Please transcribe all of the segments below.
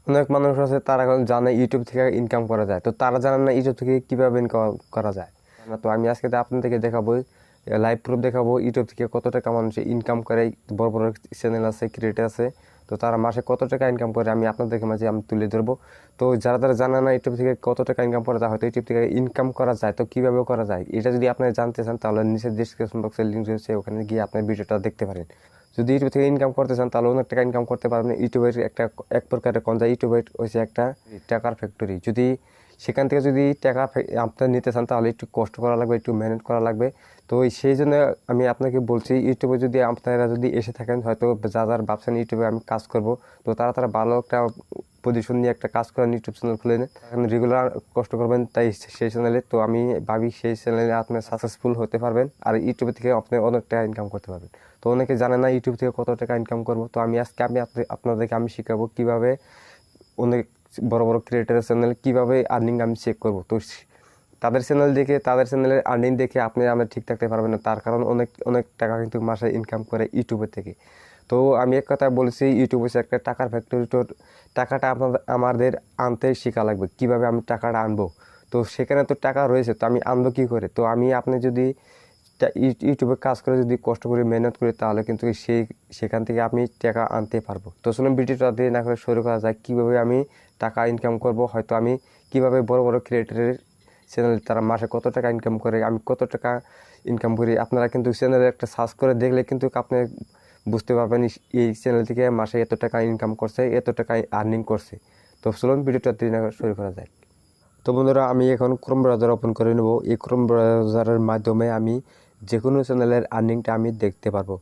অনেক মানুষ আছে তারা এখন জানে ইউটিউব থেকে ইনকাম করা যায়, তো তারা জানে না ইউটিউব থেকে কীভাবে ইনকাম করা যায়। তো আমি আজকে আপনাদেরকে দেখাবো, লাইভ প্রুফ দেখাবো ইউটিউব থেকে কত টাকা মানুষ ইনকাম করে। বড় বড় চ্যানেল আছে, ক্রিয়েটার আছে, তো তারা মাসে কত টাকা ইনকাম করে আমি আপনাদের মাঝে আমি তুলে ধরবো। তো যারা যারা জানে না ইউটিউব থেকে কত টাকা ইনকাম করা যায়, হয়তো ইউটিউব থেকে ইনকাম করা যায়, তো কীভাবে করা যায় এটা যদি আপনি জানতে চান তাহলে নিচে ডিসক্রিপশন বক্সে লিঙ্ক রয়েছে, ওখানে গিয়ে আপনার ভিডিওটা দেখতে পারেন। যদি ইউটিউব থেকে ইনকাম করতে চান তাহলে অনেক টাকা ইনকাম করতে পারবেন। ইউটিউবের এক প্রকারের কনজা, ইউটিউবের হচ্ছে একটা টাকার ফ্যাক্টরি। যদি সেখান থেকে যদি টাকা আপনার নিতে চান তাহলে একটু কষ্ট করা লাগবে, একটু মেহনত করা লাগবে। তো সেই জন্য আমি আপনাকে বলছি, ইউটিউবে যদি আপনারা যদি এসে থাকেন, হয়তো যারা ভাবছেন ইউটিউবে আমি কাজ করব, তো তারা ভালো একটা পজিশন নিয়ে একটা কাজ করেন, ইউটিউব চ্যানেল খুলে নেন, রেগুলার কষ্ট করবেন তাই সেই চ্যানেলে। তো আমি ভাবি সেই চ্যানেলে আপনি সাকসেসফুল হতে পারবেন, আর ইউটিউব থেকে আপনি অনেক টাকা ইনকাম করতে পারবেন। তো অনেকে জানে না ইউটিউব থেকে কত টাকা ইনকাম করবো, তো আমি আজকে আপনাদেরকে আমি শেখাবো কীভাবে অনেক বড় বড় ক্রিয়েটারের চ্যানেল কীভাবে আর্নিং আমি চেক করবো। তো তাদের চ্যানেল দেখে, তাদের চ্যানেলের আর্নিং দেখে আপনি আমরা ঠিক থাকতে পারবেন না, তার কারণ অনেক অনেক টাকা কিন্তু মাসে ইনকাম করে ইউটিউবের থেকে। তো আমি এক কথা বলছি, ইউটিউব হচ্ছে একটা টাকার ফ্যাক্টরি। তো টাকাটা আমাদের আনতে শেখা লাগবে, কীভাবে আমি টাকাটা আনবো। তো সেখানে তো টাকা রয়েছে, তো আমি আনবো কী করে। তো আপনি যদি ইউটিউবে কাজ করে যদি কষ্ট করে মেহনত করি তাহলে কিন্তু সেখান থেকে আমি টাকা আনতে পারবো। তো চলুন ভিডিওটা দিয়ে না করে শুরু করা যায়, কীভাবে আমি টাকা ইনকাম করব। হয়তো আমি কীভাবে বড় বড় ক্রিয়েটারের চ্যানেল তারা মাসে কত টাকা ইনকাম করে, আমি কত টাকা ইনকাম করি। আপনারা কিন্তু চ্যানেলে একটা সার্চ করে দেখলে কিন্তু আপনি বুঝতে পারবেন এই চ্যানেল থেকে মাসে এত টাকা ইনকাম করছে, এত টাকা আর্নিং করছে। তো চলুন ভিডিওটা দিয়ে না করে শুরু করা যায়। তো বন্ধুরা, আমি এখন ক্রোম ব্রাউজার ওপেন করে নেব। এই ক্রোম ব্রাউজারের মাধ্যমে আমি যে কোনো চ্যানেলের আর্নিংটা আমি দেখতে পারবো।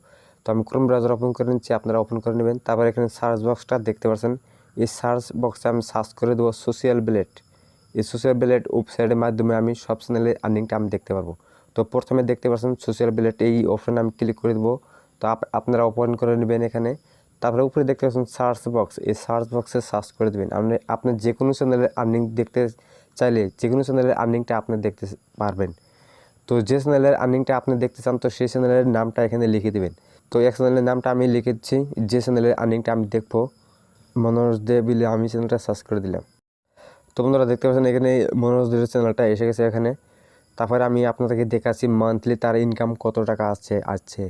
তো আমি ক্রোম ব্রাউজার ওপেন করে নিচ্ছি, আপনারা ওপেন করে নেবেন। তারপর এখানে সার্চ বক্সটা দেখতে পাচ্ছেন, এই সার্চ বক্সে আমি সার্চ করে দেবো সোশ্যাল ব্লেড। এই সোশ্যাল ব্লেড ওয়েবসাইটের মাধ্যমে আমি সব চ্যানেলের আর্নিংটা আমি দেখতে পারবো। তো প্রথমে দেখতে পাচ্ছেন সোশ্যাল ব্লেড, এই অপশানে আমি ক্লিক করে দেবো। তো আপনারা ওপেন করে নেবেন এখানে। তারপরে উপরে দেখতে পাচ্ছেন সার্চ বক্স, এই সার্চ বক্সে সার্চ করে দেবেন। আপনি যে কোনো চ্যানেলের আর্নিং দেখতে চাইলে যে কোনো চ্যানেলের আর্নিংটা আপনি দেখতে পারবেন। তো যে চ্যানেলের আর্নিংটা আপনি দেখতে চান, তো সেই চ্যানেলের নামটা এখানে লিখে দেবেন। তো এক চ্যানেলের নামটা আমি লিখেছি, যে চ্যানেলের আর্নিংটা আমি দেখবো, মনোজ দে বিলে আমি চ্যানেলটা সার্চ করে দিলাম। তো বন্ধুরা দেখতে পাচ্ছেন এখানে মনোজ দের চ্যানেলটা এসে গেছে এখানে। তারপরে আমি আপনাদেরকে দেখাচ্ছি মান্থলি তার ইনকাম কত টাকা আছে।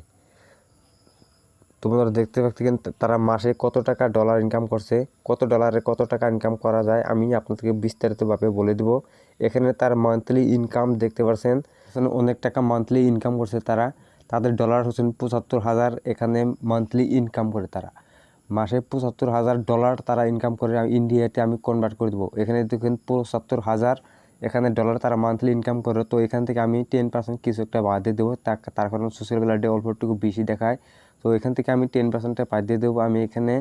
তো বন্ধুরা দেখতে পাচ্ছেন তারা মাসে কত টাকা ডলার ইনকাম করছে, কত ডলারে কত টাকা ইনকাম করা যায় আমি আপনাদেরকে বিস্তারিতভাবে বলে দেবো। এখানে তার মান্থলি ইনকাম দেখতে পাচ্ছেন, অনেক টাকা মান্থলি ইনকাম করছে তারা। তাদের ডলার হচ্ছেন ৭৫,০০০, এখানে মান্থলি ইনকাম করে তারা মাসে ৭৫,০০০ ডলার তারা ইনকাম করে। ইন্ডিয়াতে আমি কনভার্ট করে দেবো। এখানে দেখেন ৭৫,০০০ এখানে ডলার তারা মান্থলি ইনকাম করে। তো এখান থেকে আমি 10% কিছু একটা বাদ দিয়ে দেবো, তার কারণ সোশ্যাল মিডিয়াতে অল্প একটু বেশি দেখায়। তো এখান থেকে আমি 10% বাদ দিয়ে দেবো। আমি এখানে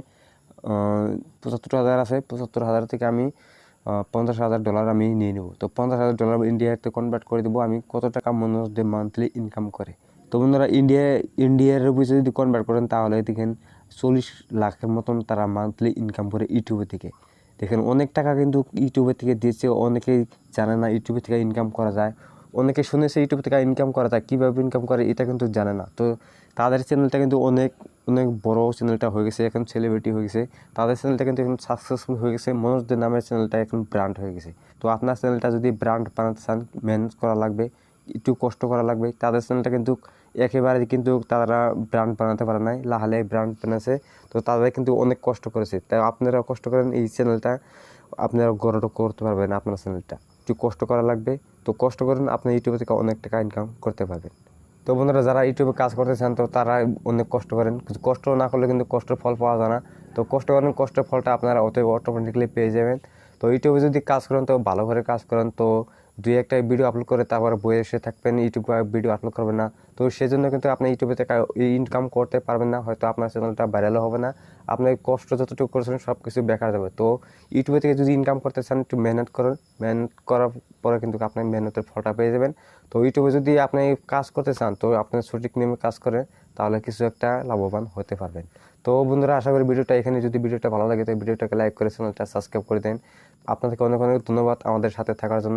৭৫,০০০ আছে, ৭৫,০০০ থেকে আমি ৫০,০০০ ডলার আমি নিয়ে নেব। তো ৫০,০০০ ডলার ইন্ডিয়াতে কনভার্ট করে দেবো। আমি কত টাকা মধ্যে মান্থলি ইনকাম করে। তো বন্ধুরা ইন্ডিয়ার রুপিসে যদি কনভার্ট করেন তাহলে দেখেন ৪০ লাখের মতন তারা মান্থলি ইনকাম করে ইউটিউবে থেকে। দেখেন অনেক টাকা কিন্তু ইউটিউবে থেকে দিয়েছে। অনেকেই জানে না ইউটিউবে থেকে ইনকাম করা যায়, অনেকে শুনেছে ইউটিউব থেকে ইনকাম করা যায়, কীভাবে ইনকাম করে এটা কিন্তু জানে না। তো তাদের চ্যানেলটা কিন্তু অনেক অনেক বড় চ্যানেলটা হয়ে গেছে, এখন সেলিব্রিটি হয়ে গেছে। তাদের চ্যানেলটা কিন্তু এখন সাকসেসফুল হয়ে গেছে, মনোজদের নামের চ্যানেলটা এখন ব্র্যান্ড হয়ে গেছে। তো আপনার চ্যানেলটা যদি ব্র্যান্ড বানাতে চান, ম্যানেজ করা লাগবে, একটু কষ্ট করা লাগবে। তাদের চ্যানেলটা কিন্তু একেবারে কিন্তু তারা ব্র্যান্ড বানাতে পারে নাই, লাহালে ব্র্যান্ড বানাছে। তো তাদের কিন্তু অনেক কষ্ট করেছে, তাই আপনারা কষ্ট করেন, এই চ্যানেলটা আপনারা গড়ে করতে পারবেন। আপনার চ্যানেলটা একটু কষ্ট করা লাগবে, তো কষ্ট করুন, আপনি ইউটিউবে থেকে অনেক টাকা ইনকাম করতে পারবেন। তো বন্ধুরা যারা ইউটিউবে কাজ করতে চান তো তারা অনেক কষ্ট করেন, কষ্ট না করলে কিন্তু কষ্টের ফল পাওয়া যায় না। তো কষ্ট করেন, কষ্টের ফলটা আপনারা অটোমেটিকলি পেয়ে যাবেন। তো ইউটিউবে যদি কাজ করেন তো ভালো করে কাজ করেন, তো দুই একটা ভিডিও আপলোড করে তারপর বইয়ে এসে থাকবেন, ইউটিউবে ভিডিও আপলোড করবেন না। তো সেজন্য কিন্তু আপনি ইউটিউবে থেকে ইনকাম করতে পারবেন না, হয়তো আপনার চ্যানেলটা ভাইরালও হবে না। আপনি কষ্ট যতটুকু করেছেন সব কিছু বেকার যাবে। তো ইউটিউবে থেকে যদি ইনকাম করতে চান একটু মেহনত করুন, মেহনত করার পরে কিন্তু আপনি মেহনতের ফলটা পেয়ে যাবেন। তো ইউটিউবে যদি আপনি কাজ করতে চান তো আপনি সঠিক নিয়মে কাজ করেন, তাহলে কিছু একটা লাভবান হতে পারবেন। তো বন্ধুরা আশা করি ভিডিওটা এখানে, যদি ভিডিওটা ভালো লাগে তো ভিডিওটাকে লাইক করে চ্যানেলটা সাবস্ক্রাইব করে দেন। আপনাদেরকে অনেক অনেক ধন্যবাদ আমাদের সাথে থাকার জন্য।